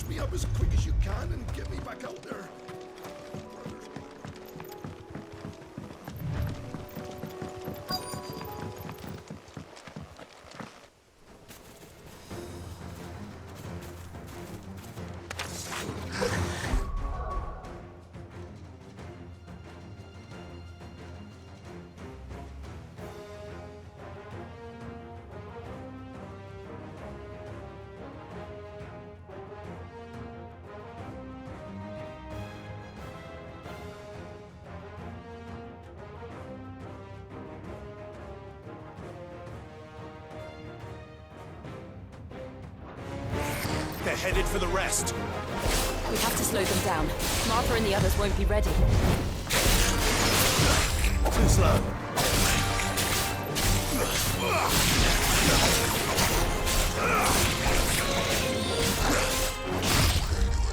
patch me up as quick as you can and get me back out there. They're headed for the rest. We have to slow them down. Martha and the others won't be ready. Too slow.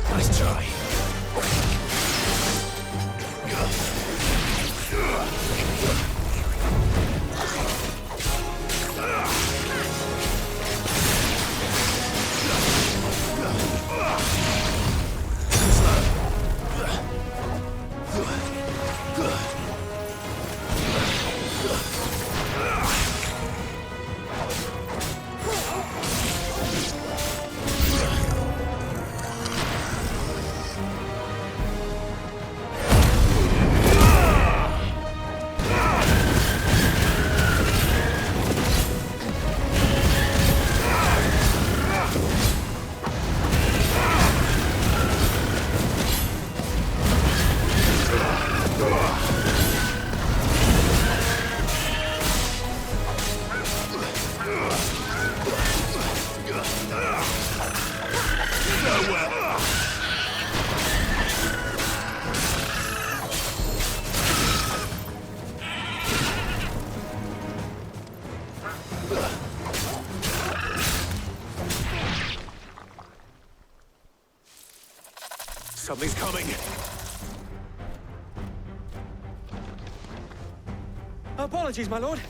Nice try. Something's coming. Apologies, my lord.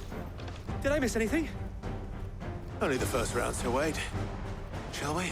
Did I miss anything? Only the first round, so wait. Shall we?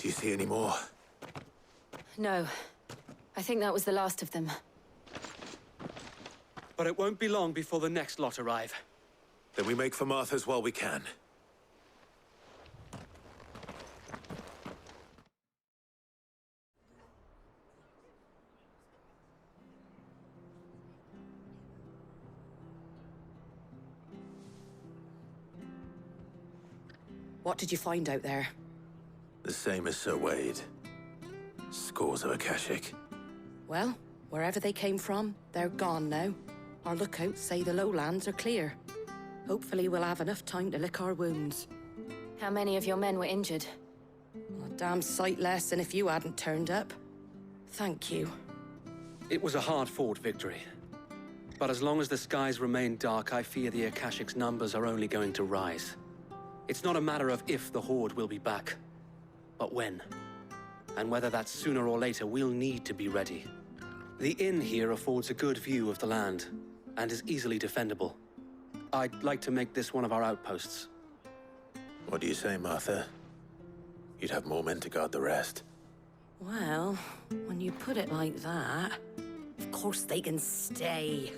Do you see any more? No. I think that was the last of them. But it won't be long before the next lot arrive. Then we make for Martha's while we can. What did you find out there? The same as Sir Wade. Scores of Akashic. Well, wherever they came from, they're gone now. Our lookouts say the lowlands are clear. Hopefully we'll have enough time to lick our wounds. How many of your men were injured? A damn sight less than if you hadn't turned up. Thank you. It was a hard-fought victory. But as long as the skies remain dark, I fear the Akashic's numbers are only going to rise. It's not a matter of if the Horde will be back, but when. And whether that's sooner or later, we'll need to be ready. The inn here affords a good view of the land, and is easily defendable. I'd like to make this one of our outposts. What do you say, Martha? You'd have more men to guard the rest. Well, when you put it like that, of course they can stay.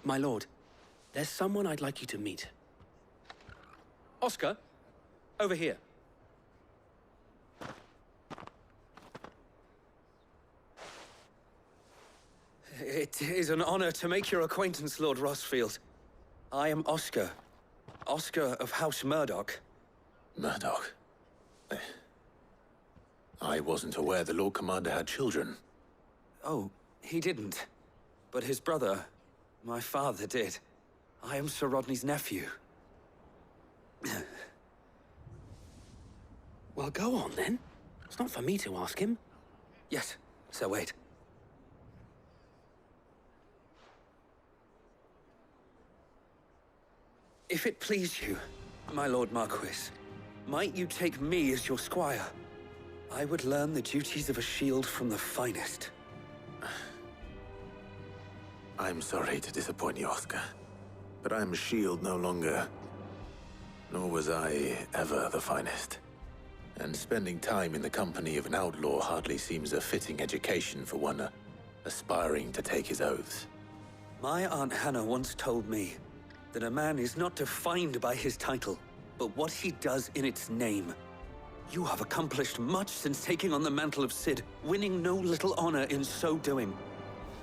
My lord, there's someone I'd like you to meet. Oscar, over here. It is an honor to make your acquaintance, Lord Rossfield. I am Oscar. Oscar of House Murdoch. Murdoch. I wasn't aware the Lord Commander had children. Oh, he didn't. But his brother, my father, did. I am Sir Rodney's nephew. Well, go on then. It's not for me to ask him. Yes, Sir Wade. If it please you, my Lord Marquis, might you take me as your squire? I would learn the duties of a shield from the finest. I'm sorry to disappoint you, Oscar. But I'm a shield no longer. Nor was I ever the finest. And spending time in the company of an outlaw hardly seems a fitting education for one aspiring to take his oaths. My Aunt Hannah once told me that a man is not defined by his title, but what he does in its name. You have accomplished much since taking on the mantle of Cid, winning no little honor in so doing.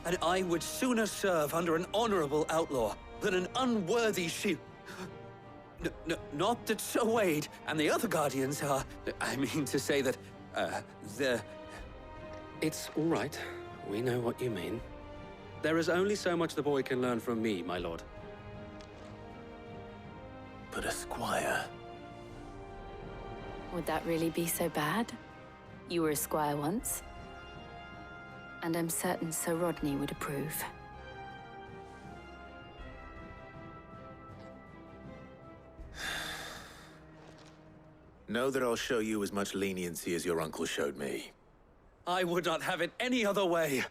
And I would sooner serve under an honorable outlaw than an unworthy shield. Not that Sir Wade and the other Guardians are... I mean to say that, they're... It's all right. We know what you mean. There is only so much the boy can learn from me, my lord. But a squire? Would that really be so bad? You were a squire once. And I'm certain Sir Rodney would approve. Know that I'll show you as much leniency as your uncle showed me. I would not have it any other way.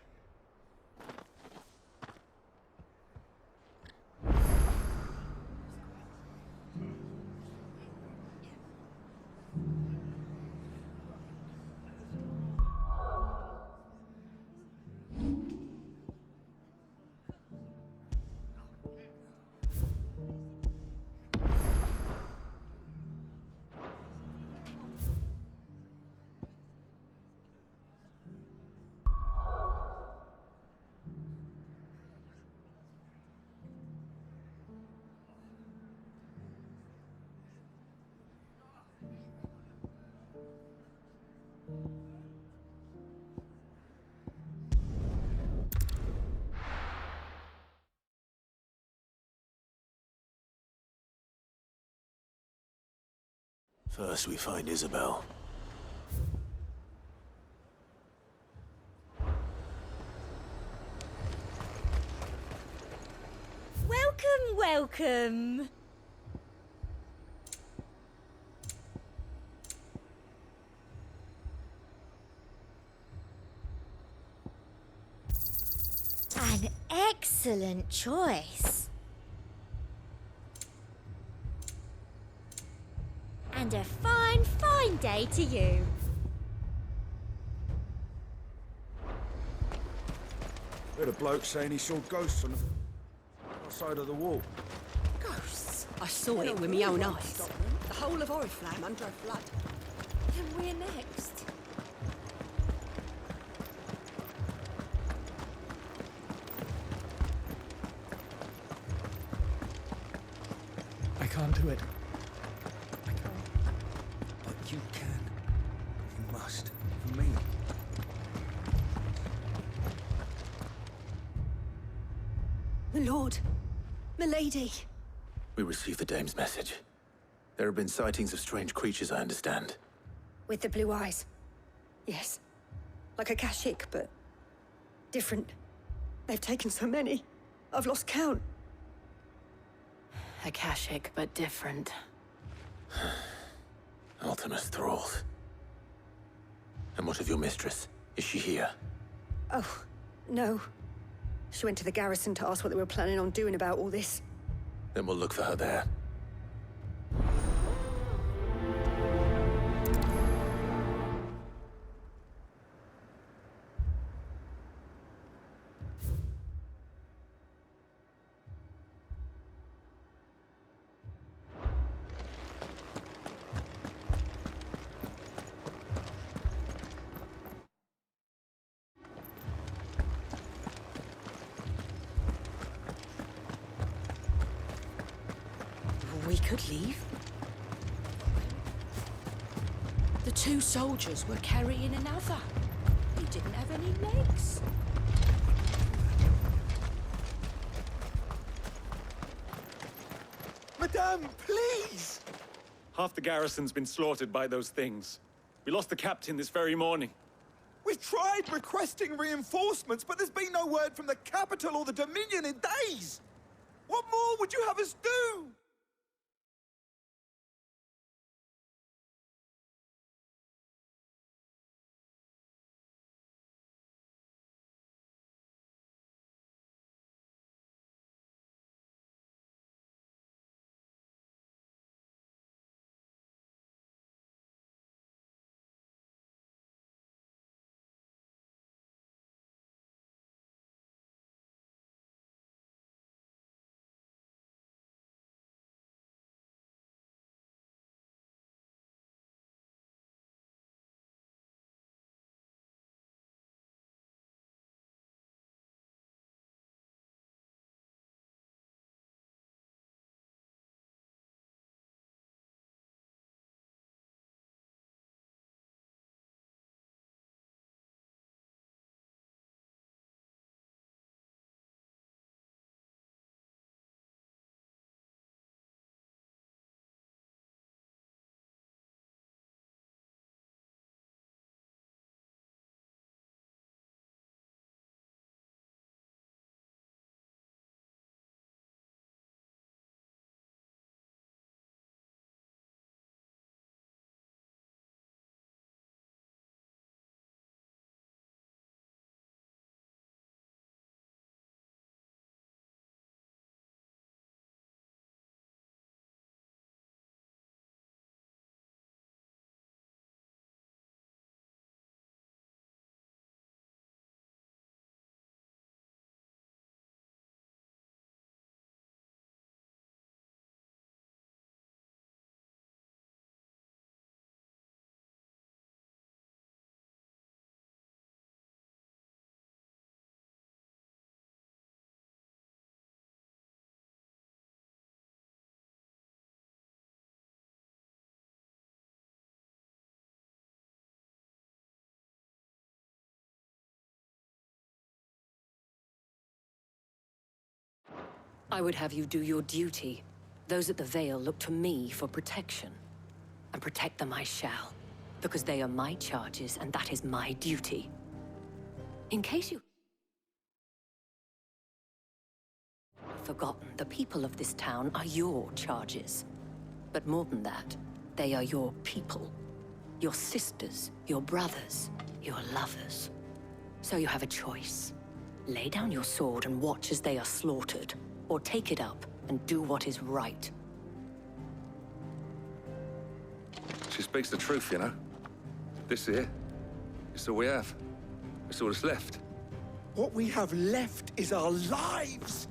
First we find Isabel. Welcome, welcome. An excellent choice. And a fine, fine day to you. Heard a bloke saying he saw ghosts on the side of the wall. Ghosts? I saw it with my own eyes. The whole of Oriflamme under flood. And we're next. I can't do it. I can't. But you can. You must. For me. My lord. My lady. We received the dame's message. There have been sightings of strange creatures, I understand. With the blue eyes. Yes. Like a Kashik, but different. They've taken so many. I've lost count. Akashic, but different. Ultimus thralls. And what of your mistress? Is she here? Oh, no. She went to the garrison to ask what they were planning on doing about all this. Then we'll look for her there. We could leave. The two soldiers were carrying another. He didn't have any legs. Madame, please! Half the garrison's been slaughtered by those things. We lost the captain this very morning. We've tried requesting reinforcements, but there's been no word from the capital or the Dominion in days. What more would you have us do? I would have you do your duty. Those at the Vale look to me for protection. And protect them I shall. Because they are my charges, and that is my duty. In case you... forgotten, the people of this town are your charges. But more than that, they are your people. Your sisters, your brothers, your lovers. So you have a choice. Lay down your sword and watch as they are slaughtered, or take it up and do what is right. She speaks the truth, you know. This here, it's all we have. It's all that's left. What we have left is our lives!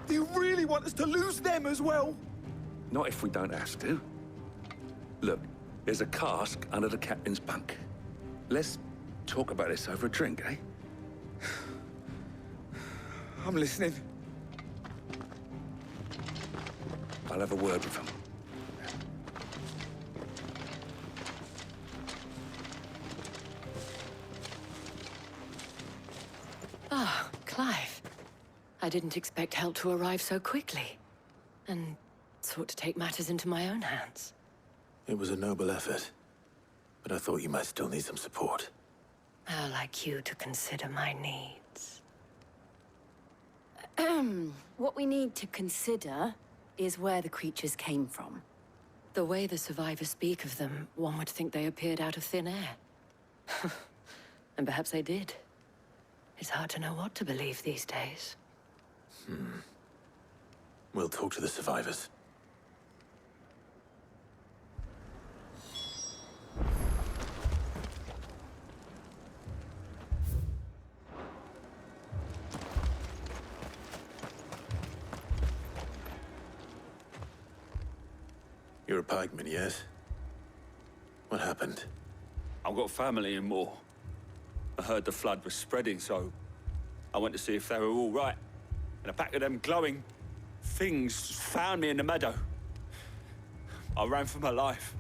Do you really want us to lose them as well? Not if we don't have to. Look, there's a cask under the captain's bunk. Let's talk about this over a drink, eh? I'm listening. I'll have a word with him. Ah, Clive. I didn't expect help to arrive so quickly. And sought to take matters into my own hands. It was a noble effort, but I thought you might still need some support. I'd like you to consider my needs. What we need to consider is where the creatures came from. The way the survivors speak of them, one would think they appeared out of thin air. And perhaps they did. It's hard to know what to believe these days. We'll talk to the survivors. You're a pikeman, yes? What happened? I've got family in Moor. I heard the flood was spreading, so I went to see if they were all right. And a pack of them glowing things found me in the meadow. I ran for my life.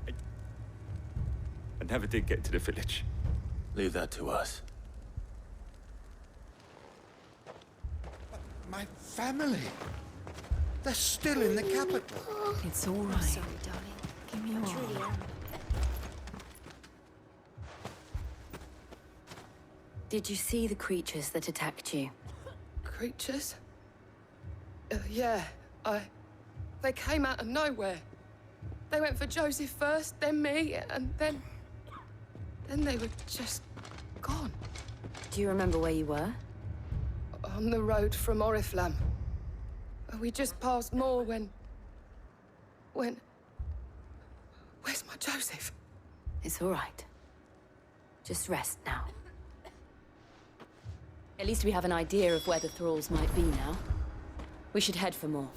I never did get to the village. Leave that to us. My family. They're still in the capital. It's all right. I'm sorry, darling. Give me your Truly arm. am. Did you see the creatures that attacked you? Creatures? Yeah, They came out of nowhere. They went for Joseph first, then me, and then they were just gone. Do you remember where you were? On the road from Oriflamme. We just passed Moor when... Where's my Joseph? It's all right. Just rest now. At least we have an idea of where the thralls might be now. We should head for more.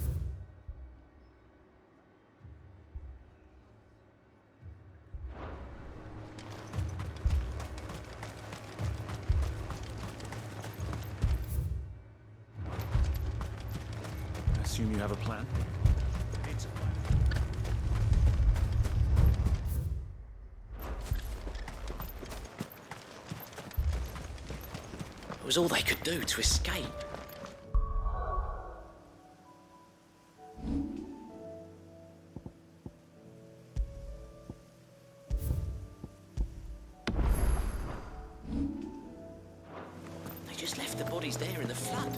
I assume you have a plan? It's a plan. It was all they could do to escape. They just left the bodies there in the flood.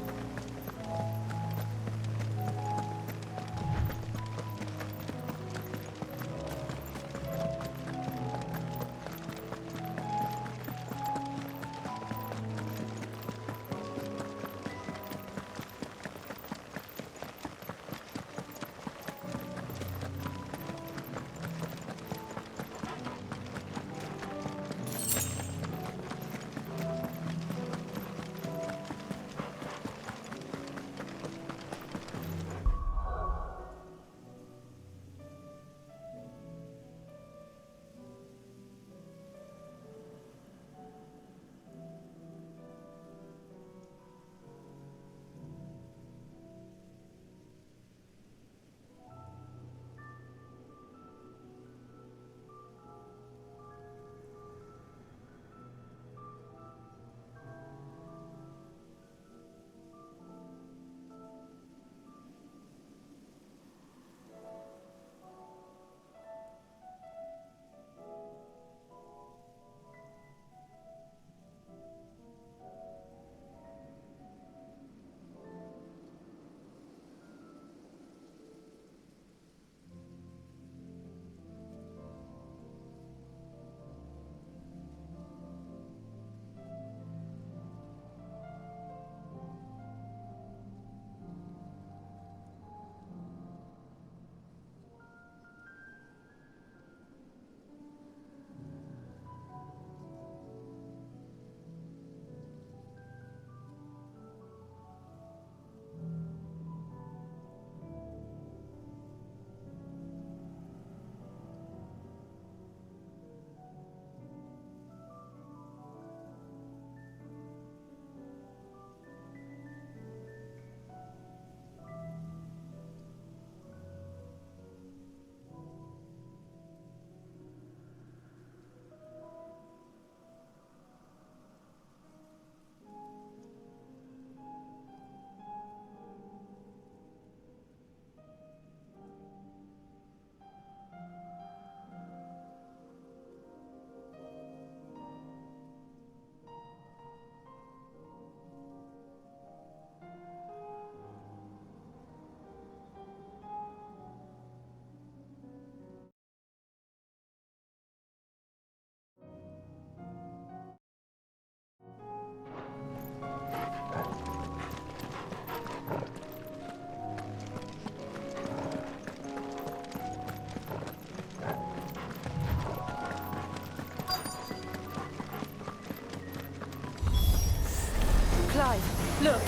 Look!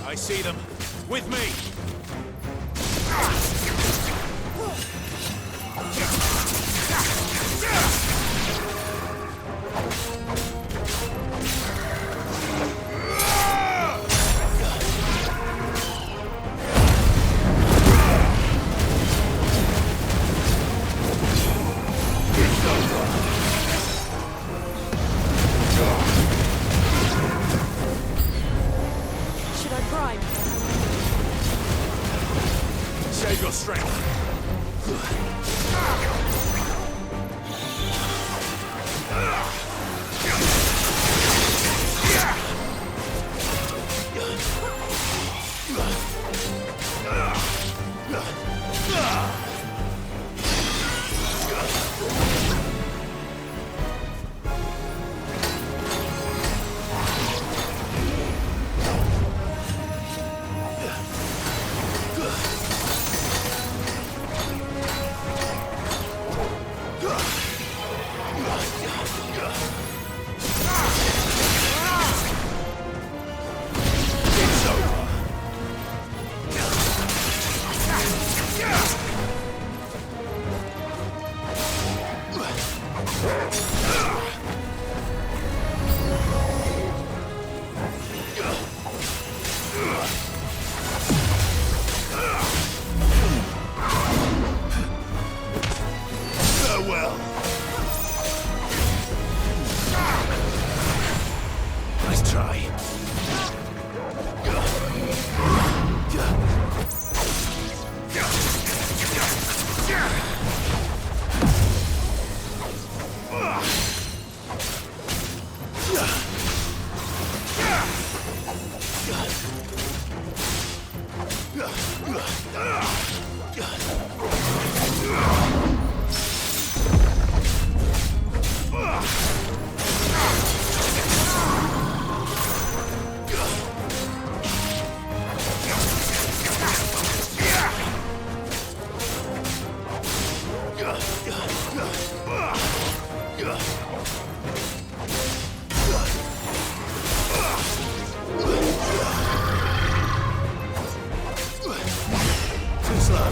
I see them. With me! Should I prime? Save your strength. Farewell. Nice try. Too slow.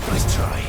Nice try.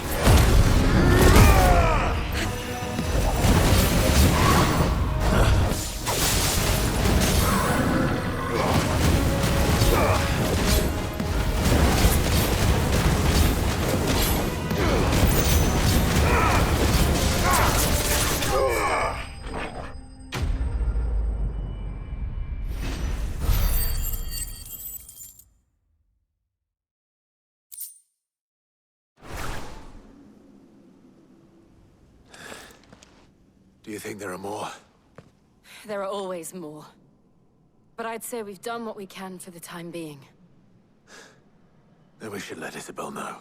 Do you think there are more? There are always more. But I'd say we've done what we can for the time being. Then we should let Isabel know.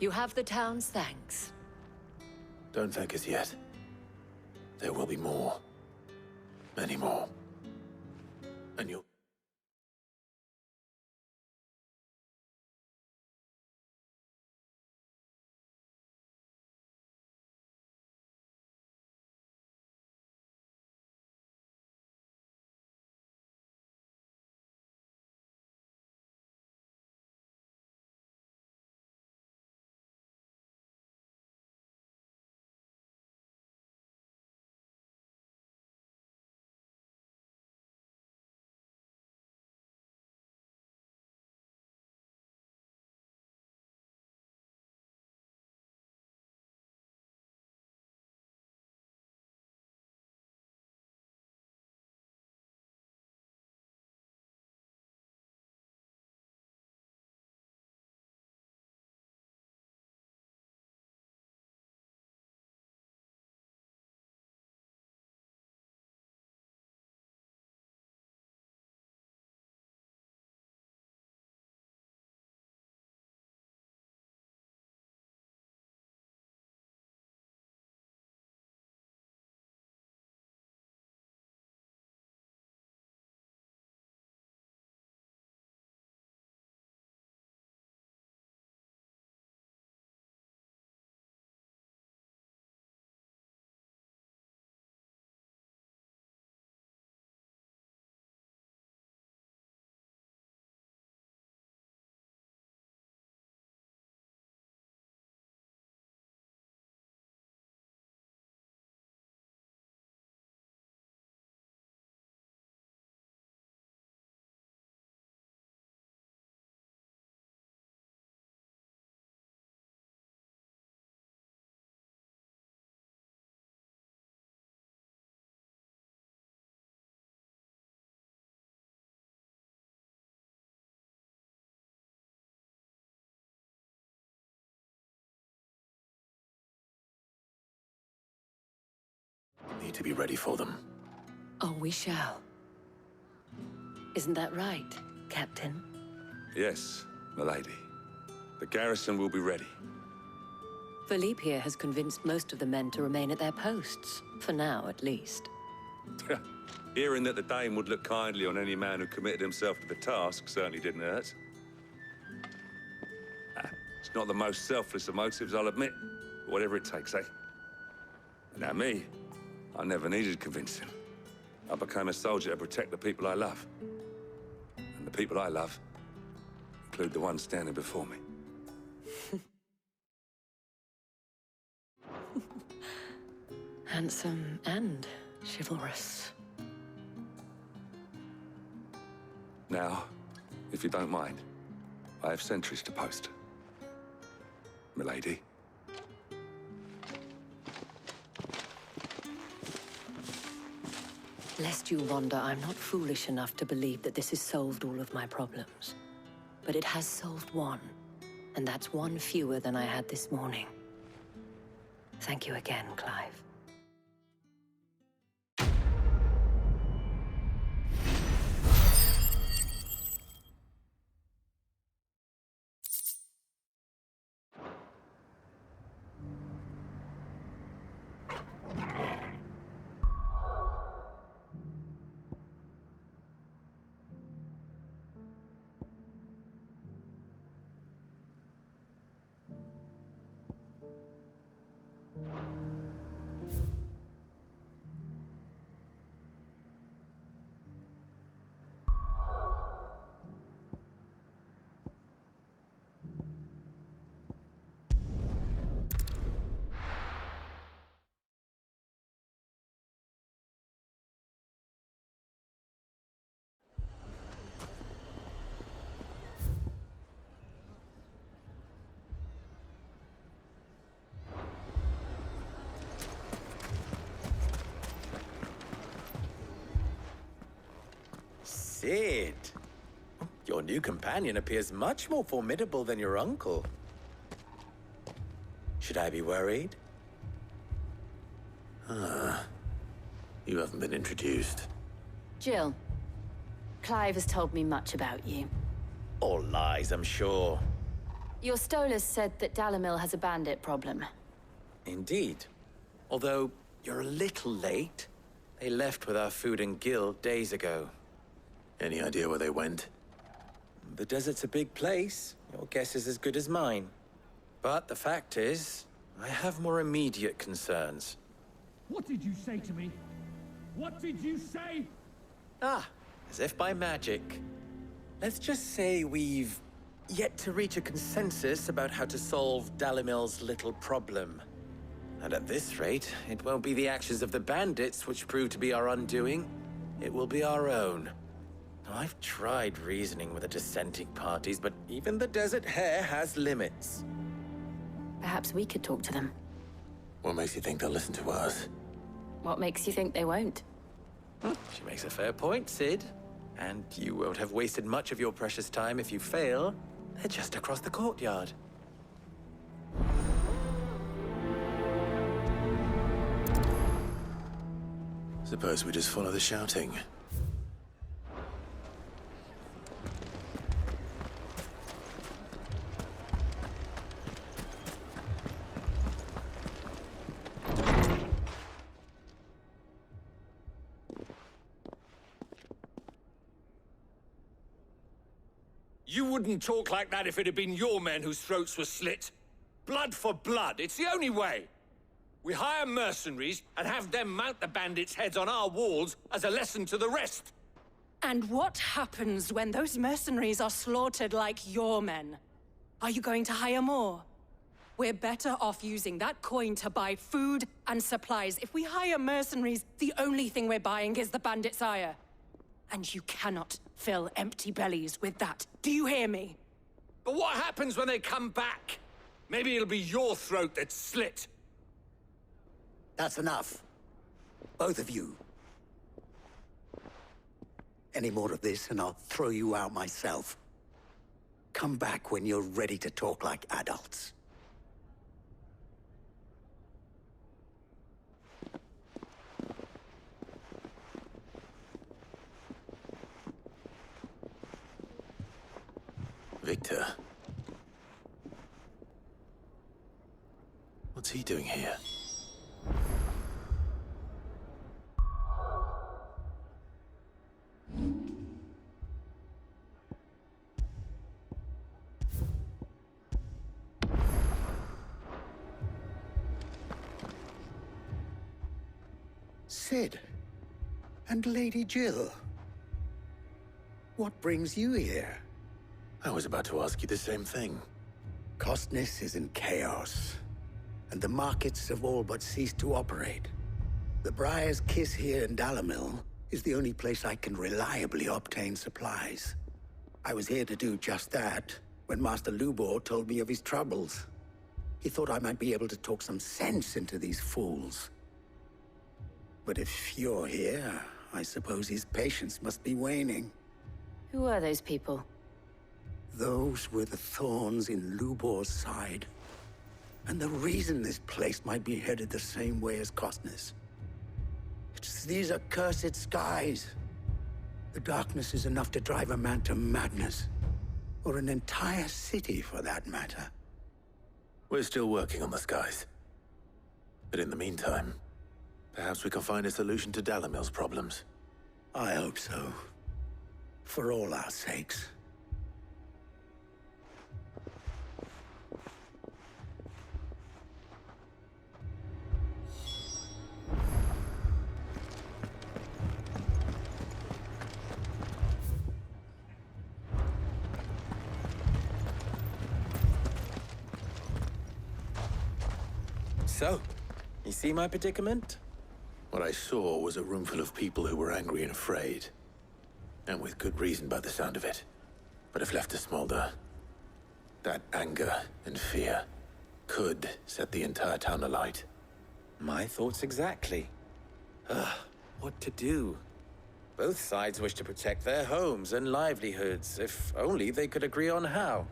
You have the town's thanks. Don't thank us yet. There will be more. Many more. And you'll... to be ready for them. Oh, we shall. Isn't that right, Captain? Yes, milady. The garrison will be ready. Philippe here has convinced most of the men to remain at their posts. For now, at least. Hearing that the Dane would look kindly on any man who committed himself to the task certainly didn't hurt. It's not the most selfless of motives, I'll admit. But whatever it takes, eh? Now me, I never needed convincing. I became a soldier to protect the people I love. And the people I love include the ones standing before me. Handsome and chivalrous. Now, if you don't mind, I have sentries to post. Milady. Lest you wonder, I'm not foolish enough to believe that this has solved all of my problems. But it has solved one, and that's one fewer than I had this morning. Thank you again, Clive. Sid! Your new companion appears much more formidable than your uncle. Should I be worried? You haven't been introduced. Jill, Clive has told me much about you. All lies, I'm sure. Your Stolas said that Dalimil has a bandit problem. Indeed. Although, you're a little late. They left with our food and guild days ago. Any idea where they went? The desert's a big place. Your guess is as good as mine. But the fact is, I have more immediate concerns. What did you say to me? What did you say? As if by magic. Let's just say we've yet to reach a consensus about how to solve Dalimil's little problem. And at this rate, it won't be the actions of the bandits which prove to be our undoing. It will be our own. I've tried reasoning with the dissenting parties, but even the Desert Hare has limits. Perhaps we could talk to them. What makes you think they'll listen to us? What makes you think they won't? She makes a fair point, Sid. And you won't have wasted much of your precious time if you fail. They're just across the courtyard. Suppose we just follow the shouting. You wouldn't talk like that if it had been your men whose throats were slit. Blood for blood, it's the only way. We hire mercenaries and have them mount the bandits' heads on our walls as a lesson to the rest. And what happens when those mercenaries are slaughtered like your men? Are you going to hire more? We're better off using that coin to buy food and supplies. If we hire mercenaries, the only thing we're buying is the bandits' ire. And you cannot fill empty bellies with that. Do you hear me? But what happens when they come back? Maybe it'll be your throat that's slit. That's enough. Both of you. Any more of this and I'll throw you out myself. Come back when you're ready to talk like adults. Victor. What's he doing here? Sid. And Lady Jill. What brings you here? I was about to ask you the same thing. Costness is in chaos, and the markets have all but ceased to operate. The Briar's Kiss here in Dalamil is the only place I can reliably obtain supplies. I was here to do just that when Master Lubor told me of his troubles. He thought I might be able to talk some sense into these fools. But if you're here, I suppose his patience must be waning. Who are those people? Those were the thorns in Lubor's side. And the reason this place might be headed the same way as Costness. It's these accursed skies. The darkness is enough to drive a man to madness. Or an entire city, for that matter. We're still working on the skies. But in the meantime, perhaps we can find a solution to Dalamil's problems. I hope so. For all our sakes. So, you see my predicament? What I saw was a room full of people who were angry and afraid. And with good reason by the sound of it. But if left to smolder, that anger and fear could set the entire town alight. My thoughts exactly. What to do? Both sides wish to protect their homes and livelihoods, if only they could agree on how.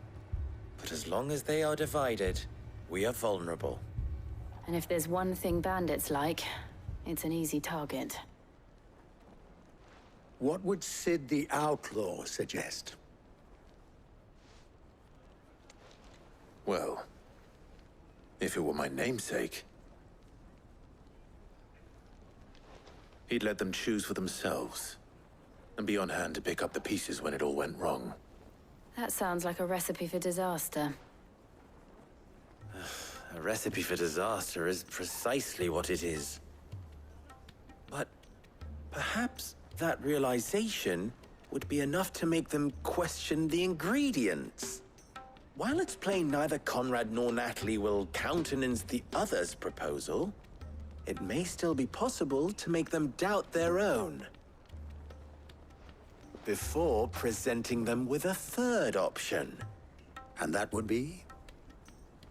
But as long as they are divided, we are vulnerable. And if there's one thing bandits like, it's an easy target. What would Sid the Outlaw suggest? Well, if it were my namesake, he'd let them choose for themselves, and be on hand to pick up the pieces when it all went wrong. That sounds like a recipe for disaster. A recipe for disaster is precisely what it is. But perhaps that realization would be enough to make them question the ingredients. While it's plain neither Conrad nor Natalie will countenance the other's proposal, it may still be possible to make them doubt their own. Before presenting them with a third option. And that would be?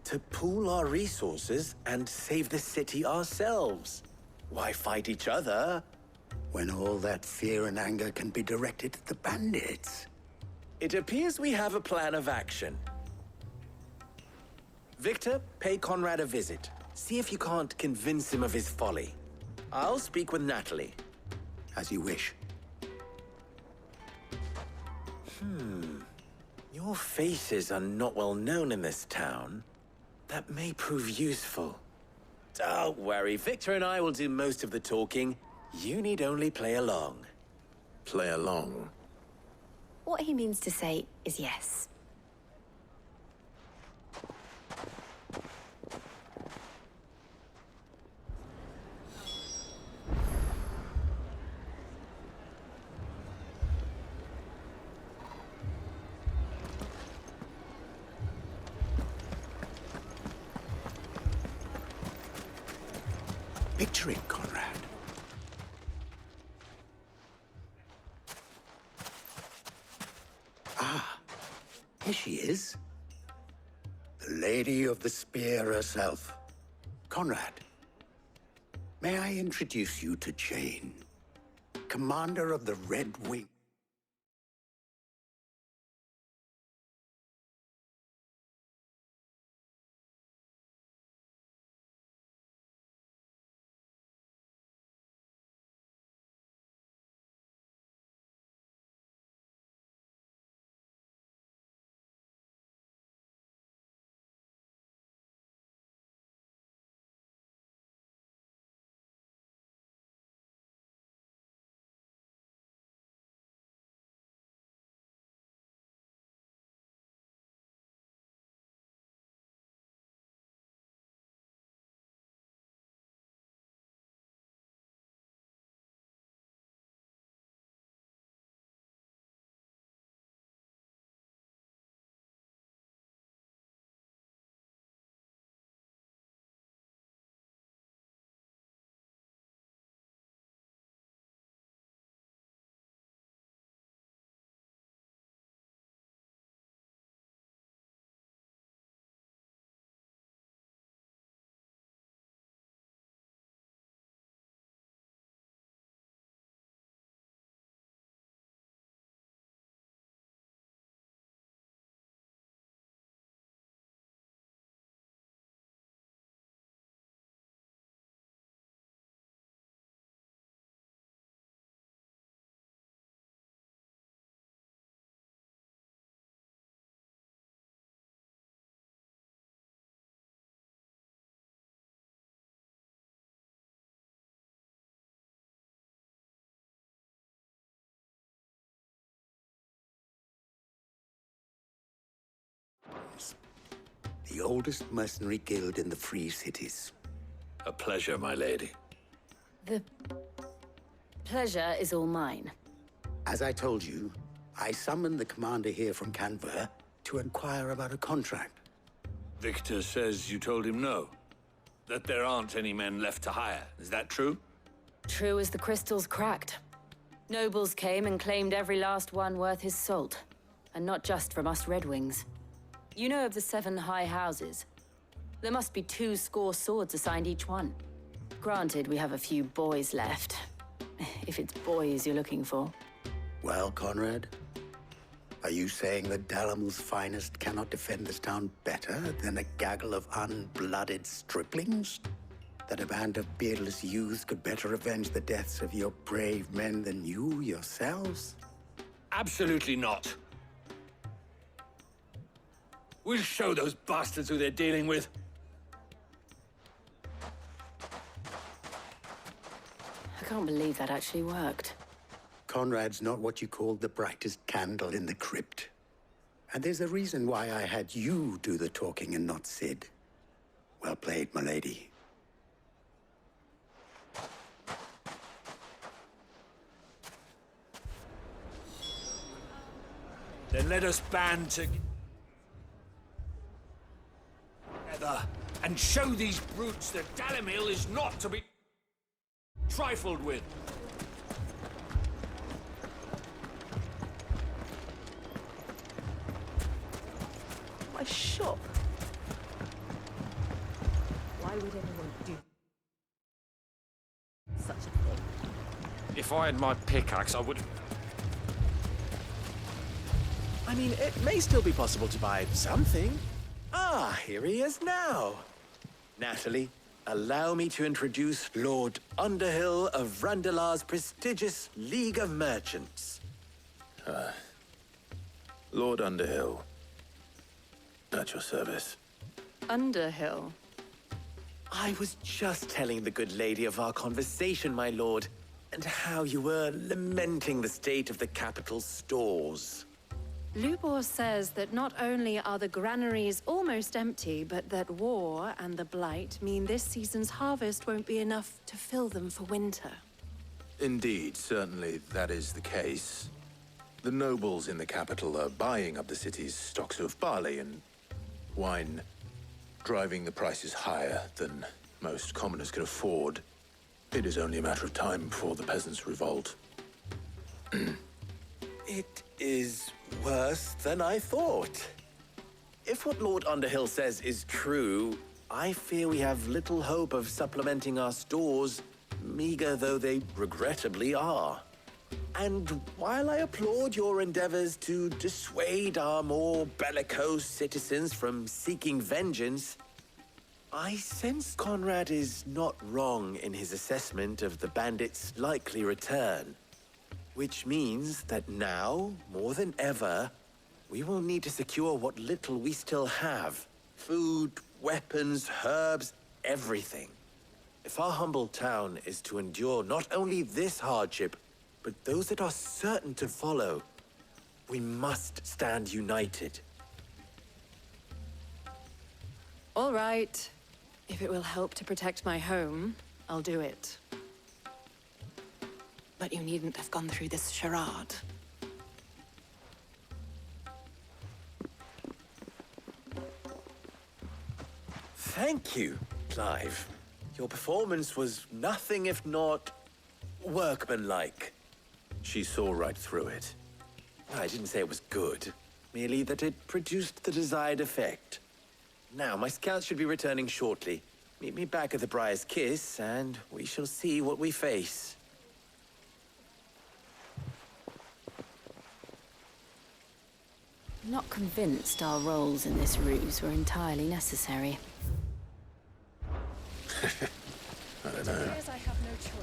To pool our resources and save the city ourselves. Why fight each other? When all that fear and anger can be directed at the bandits. It appears we have a plan of action. Victor, pay Conrad a visit. See if you can't convince him of his folly. I'll speak with Natalie. As you wish. Your faces are not well known in this town. That may prove useful. Don't worry, Victor and I will do most of the talking. You need only play along. Play along? What he means to say is yes. Picture it, Conrad. Ah, here she is. The Lady of the Spear herself. Conrad, may I introduce you to Jane, commander of the Red Wing. Dalimals, the oldest mercenary guild in the Free Cities. A pleasure, my lady. The pleasure is all mine. As I told you, I summoned the commander here from Canver to inquire about a contract. Victor says you told him no. That there aren't any men left to hire. Is that true? True as the crystals cracked. Nobles came and claimed every last one worth his salt. And not just from us Red Wings. You know of the 7 high houses. There must be 2 swords assigned each one. Granted, we have a few boys left. If it's boys you're looking for. Well, Conrad, are you saying that Dalimal's finest cannot defend this town better than a gaggle of unblooded striplings? That a band of beardless youths could better avenge the deaths of your brave men than you yourselves? Absolutely not. We'll show those bastards who they're dealing with. I can't believe that actually worked. Conrad's not what you called the brightest candle in the crypt. And there's a reason why I had you do the talking and not Sid. Well played, my lady. Then let us band together and show these brutes that Dalimil is not to be trifled with. My shop. Why would anyone do such a thing? If I had my pickaxe, I would... I mean, it may still be possible to buy something. Ah, here he is now. Natalie, allow me to introduce Lord Underhill of Randalar's prestigious League of Merchants. Lord Underhill. At your service. Underhill? I was just telling the good lady of our conversation, my lord, and how you were lamenting the state of the capital's stores. Lubor says that not only are the granaries almost empty, but that war and the Blight mean this season's harvest won't be enough to fill them for winter. Indeed, certainly that is the case. The nobles in the capital are buying up the city's stocks of barley and wine, driving the prices higher than most commoners can afford. It is only a matter of time before the peasants revolt. It is worse than I thought. If what Lord Underhill says is true, I fear we have little hope of supplementing our stores, meager though they regrettably are. And while I applaud your endeavors to dissuade our more bellicose citizens from seeking vengeance, I sense Conrad is not wrong in his assessment of the bandits' likely return. Which means that now, more than ever, we will need to secure what little we still have. Food, weapons, herbs, everything. If our humble town is to endure not only this hardship, but those that are certain to follow, we must stand united. All right. If it will help to protect my home, I'll do it. But you needn't have gone through this charade. Thank you, Clive. Your performance was nothing if not workmanlike. She saw right through it. I didn't say it was good, merely that it produced the desired effect. Now, my scouts should be returning shortly. Meet me back at the Briar's Kiss, and we shall see what we face. I'm not convinced our roles in this ruse were entirely necessary. I don't know.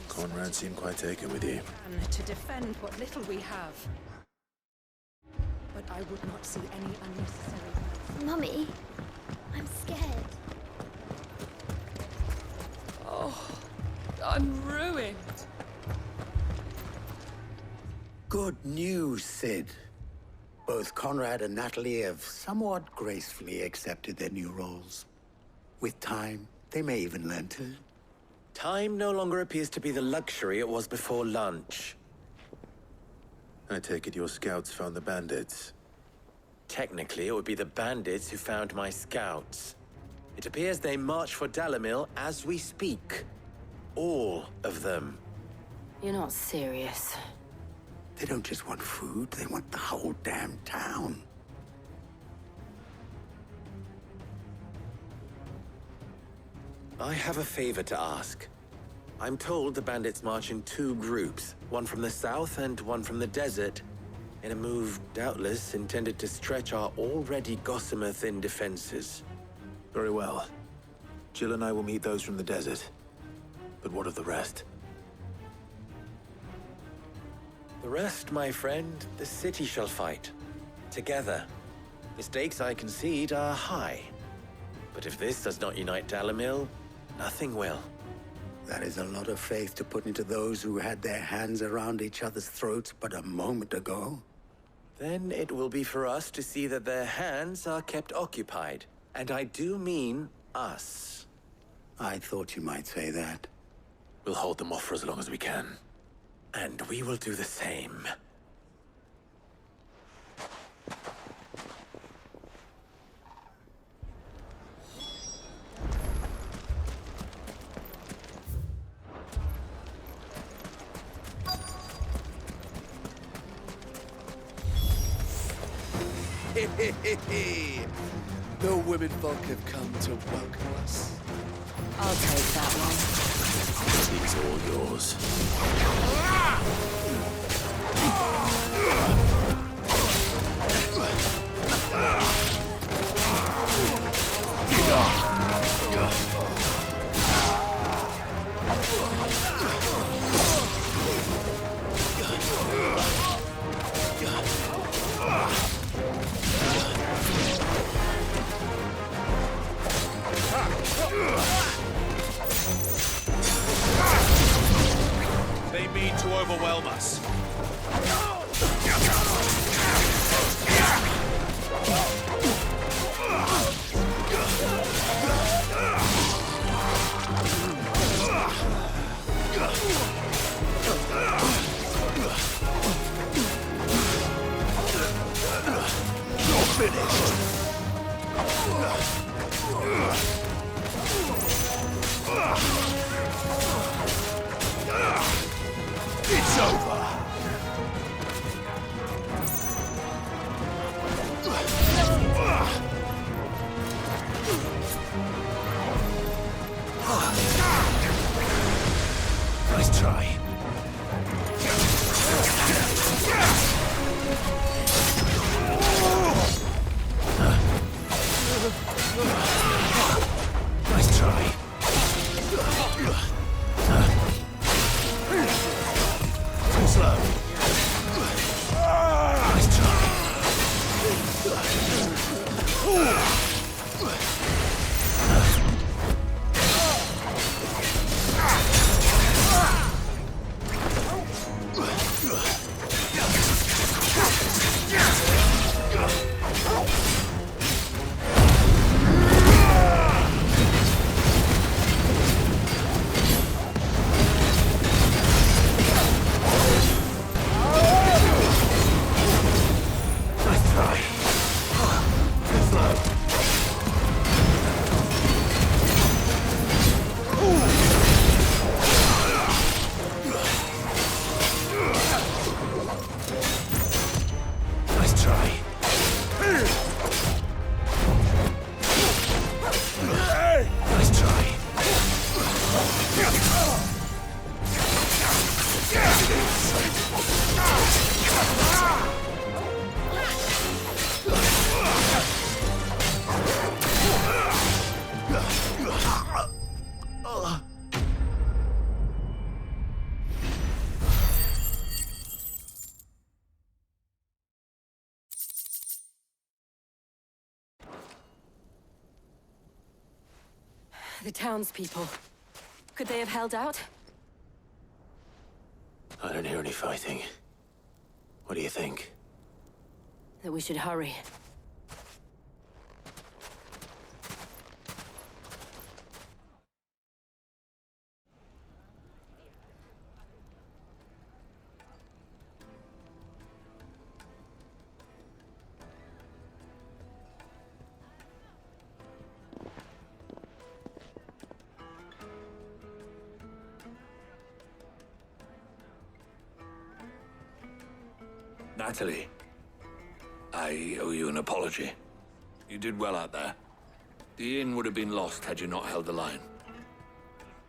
Conrad seemed quite taken with you. To defend what little we have. But I would not see any unnecessary... Mummy, I'm scared. Oh, I'm ruined. Good news, Sid. Both Conrad and Natalie have somewhat gracefully accepted their new roles. With time, they may even learn to. Time no longer appears to be the luxury it was before lunch. I take it your scouts found the bandits. Technically, it would be the bandits who found my scouts. It appears they march for Dalimil as we speak. All of them. You're not serious. They don't just want food, they want the whole damn town. I have a favor to ask. I'm told the bandits march in two groups, one from the south and one from the desert, in a move doubtless intended to stretch our already gossamer-thin defenses. Very well. Jill and I will meet those from the desert. But what of the rest? The rest, my friend, the city shall fight. Together. The stakes, I concede, are high. But if this does not unite Dalimil, nothing will. That is a lot of faith to put into those who had their hands around each other's throats but a moment ago. Then it will be for us to see that their hands are kept occupied. And I do mean us. I thought you might say that. We'll hold them off for as long as we can. And we will do the same. The women folk have come to welcome us. I'll take that one. It's all yours. They mean to overwhelm us. You're finished. It's over. Nice try. Nice try. Too slow. Nice try. The townspeople. Could they have held out? I don't hear any fighting. What do you think? that we should hurry. Natalie, I owe you an apology. You did well out there. The inn would have been lost had you not held the line.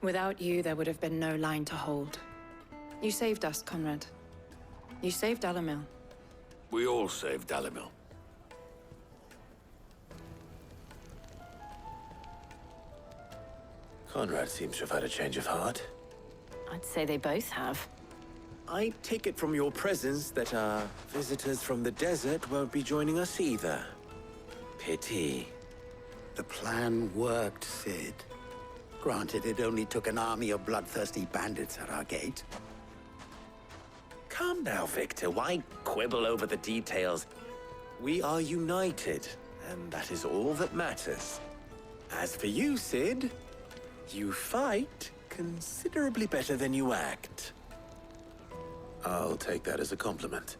Without you, there would have been no line to hold. You saved us, Conrad. You saved Dalamil. We all saved Dalamil. Conrad seems to have had a change of heart. I'd say they both have. I take it from your presence that our visitors from the desert won't be joining us either. Pity. The plan worked, Sid. Granted, it only took an army of bloodthirsty bandits at our gate. Calm now, Victor. Why quibble over the details? We are united, and that is all that matters. As for you, Sid, you fight considerably better than you act. I'll take that as a compliment.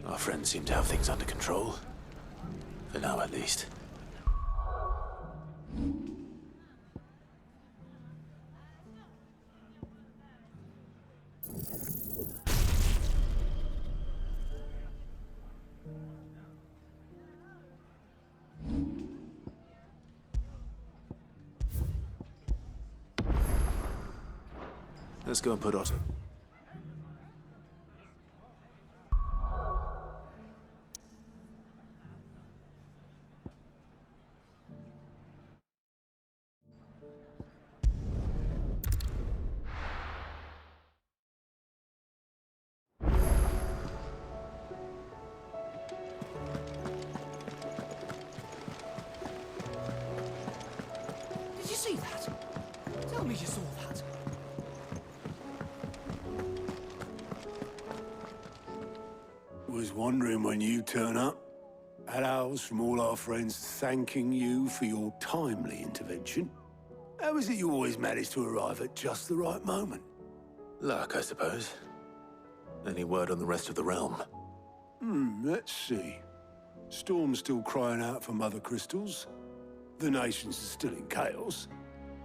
Our friends seem to have things under control. For now, at least. Let's go and put Otto. Did you see that? Tell me you saw that. Was wondering when you turn up. Had owls from all our friends thanking you for your timely intervention. How is it you always manage to arrive at just the right moment? Luck, I suppose. Any word on the rest of the realm? Let's see. Storm's still crying out for mother crystals. The nations are still in chaos.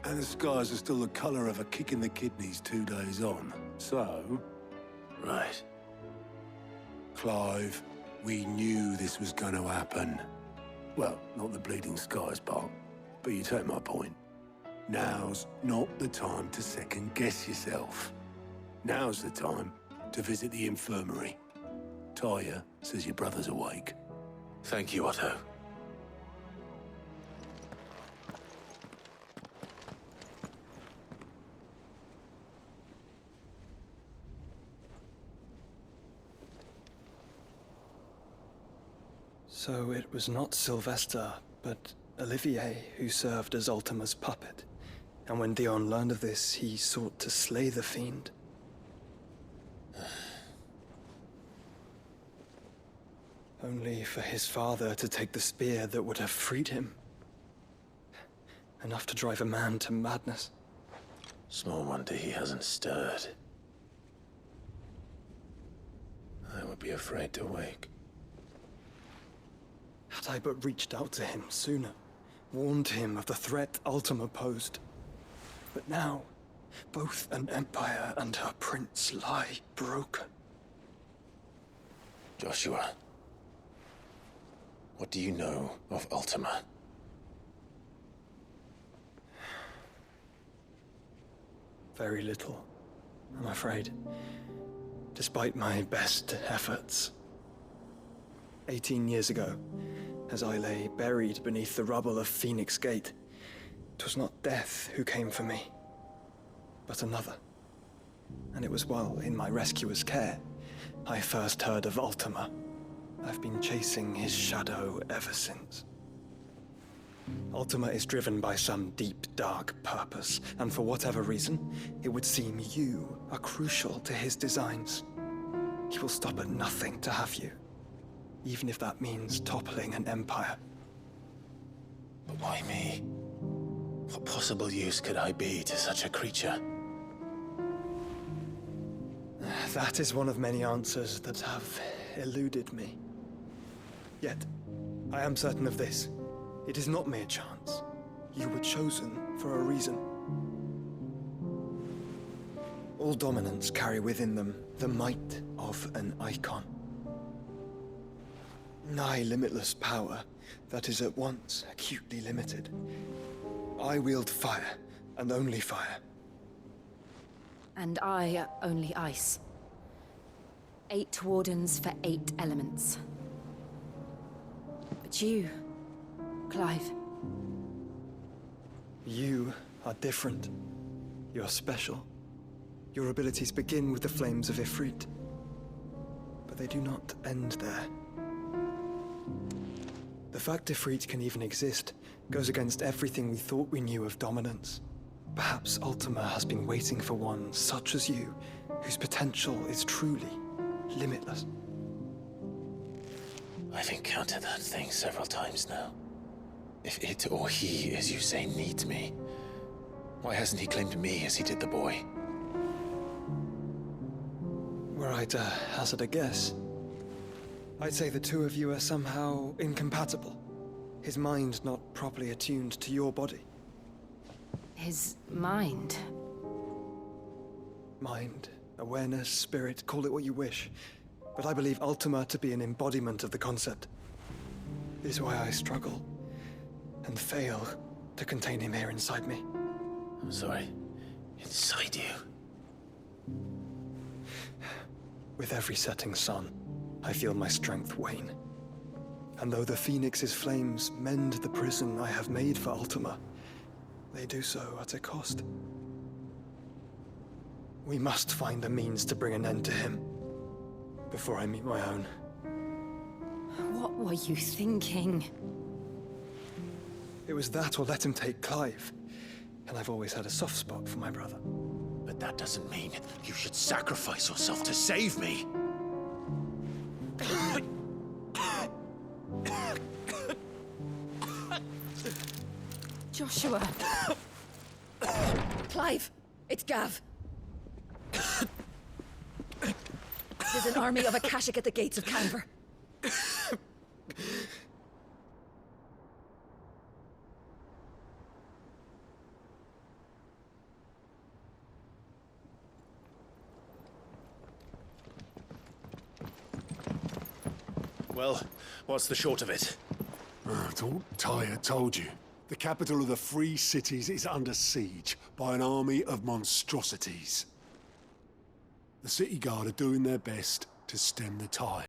And the skies are still the color of a kick in the kidneys 2 days on. So... Right. Clive, we knew this was going to happen. Well, not the bleeding skies part, but you take my point. Now's not the time to second-guess yourself. Now's the time to visit the infirmary. Taya says your brother's awake. Thank you, Otto. So it was not Sylvester, but Olivier who served as Ultima's puppet. And when Dion learned of this, he sought to slay the fiend. Only for his father to take the spear that would have freed him. Enough to drive a man to madness. Small wonder he hasn't stirred. I would be afraid to wake. Had I but reached out to him sooner, warned him of the threat Ultima posed. But now, both an empire and her prince lie broken. Joshua, what do you know of Ultima? Very little, I'm afraid. Despite my best efforts. 18 years ago, as I lay buried beneath the rubble of Phoenix Gate, 'twas not death who came for me, but another. And it was while in my rescuer's care I first heard of Ultima. I've been chasing his shadow ever since. Ultima is driven by some deep, dark purpose, and for whatever reason, it would seem you are crucial to his designs. He will stop at nothing to have you, even if that means toppling an empire. But why me? What possible use could I be to such a creature? That is one of many answers that have eluded me. Yet, I am certain of this. It is not mere chance. You were chosen for a reason. All dominants carry within them the might of an icon. Nigh limitless power that is at once acutely limited. I wield fire, and only fire. And I only ice. 8 wardens for 8 elements. But you, Clive. You are different. You're special. Your abilities begin with the flames of Ifrit. But they do not end there. The fact Ifrit can even exist goes against everything we thought we knew of dominance. Perhaps Ultima has been waiting for one such as you, whose potential is truly limitless. I've encountered that thing several times now. If it or he, as you say, needs me, why hasn't he claimed me as he did the boy? Were I to hazard a guess, I'd say the two of you are somehow incompatible. His mind not properly attuned to your body. His mind? Mind, awareness, spirit, call it what you wish. But I believe Ultima to be an embodiment of the concept. This is why I struggle and fail to contain him here inside me. I'm sorry. Inside you? With every setting sun, I feel my strength wane. And though the Phoenix's flames mend the prison I have made for Ultima, they do so at a cost. We must find a means to bring an end to him before I meet my own. What were you thinking? It was that or let him take Clive. And I've always had a soft spot for my brother. But that doesn't mean you should sacrifice yourself to save me. Joshua. Clive, it's Gav. There's an army of Akashic at the gates of Canver. Well, what's the short of it? I thought Tyre told you. The capital of the Free Cities is under siege by an army of monstrosities. The city guard are doing their best to stem the tide.